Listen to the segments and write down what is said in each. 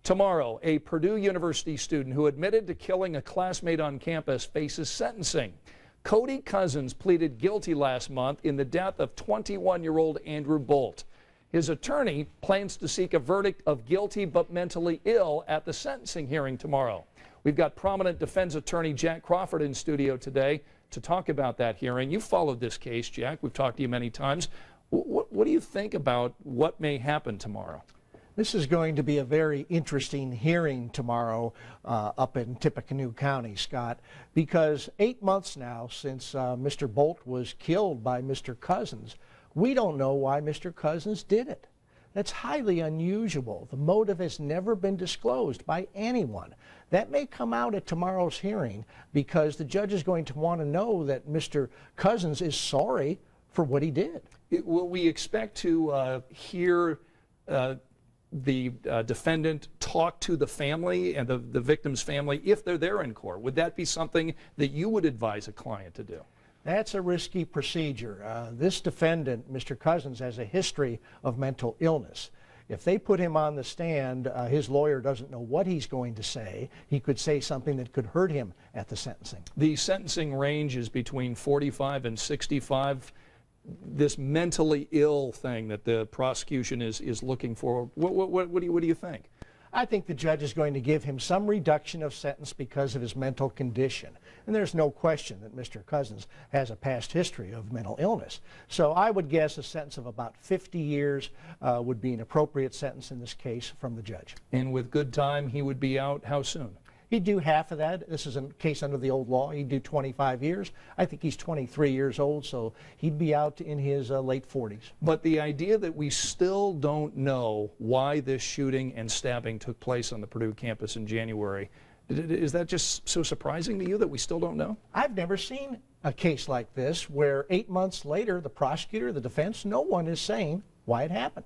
Tomorrow, a Purdue University student who admitted to killing a classmate on campus faces sentencing. Cody Cousins pleaded guilty last month in the death of 21-year-old Andrew Boldt. His attorney plans to seek a verdict of guilty but mentally ill at the sentencing hearing tomorrow. We've got prominent defense attorney Jack Crawford in studio today to talk about that hearing. You've followed this case, Jack. We've talked to you many times. What do you think about what may happen tomorrow? This is going to be a very interesting hearing tomorrow up in Tippecanoe County, Scott, because 8 months now since Mr. Boldt was killed by Mr. Cousins, we don't know why Mr. Cousins did it. That's highly unusual. The motive has never been disclosed by anyone. That may come out at tomorrow's hearing because the judge is going to want to know that Mr. Cousins is sorry for what he did. Will we expect to hear the defendant talk to the family and the victim's family if they're there in court? Would that be something that you would advise a client to do? That's a risky procedure. This defendant, Mr. Cousins, has a history of mental illness. If they put him on the stand, his lawyer doesn't know what he's going to say. He could say something that could hurt him at the sentencing. The sentencing range is between 45 and 65. This mentally ill thing that the prosecution is looking for, what do you think? I think the judge is going to give him some reduction of sentence because of his mental condition. And there's no question that Mr. Cousins has a past history of mental illness. So I would guess a sentence of about 50 years would be an appropriate sentence in this case from the judge. And with good time, he would be out how soon? He'd do half of that. This is a case under the old law. He'd do 25 years. I think he's 23 years old, so he'd be out in his late 40s. But the idea that we still don't know why this shooting and stabbing took place on the Purdue campus in January, is that just so surprising to you that we still don't know? I've never seen a case like this where 8 months later, the prosecutor, the defense, no one is saying why it happened.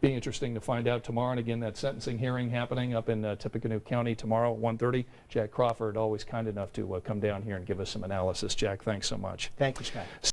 Be interesting to find out tomorrow. And again, that sentencing hearing happening up in Tippecanoe County tomorrow at 1:30. Jack Crawford, always kind enough to come down here and give us some analysis. Jack, thanks so much. Thank you, Scott.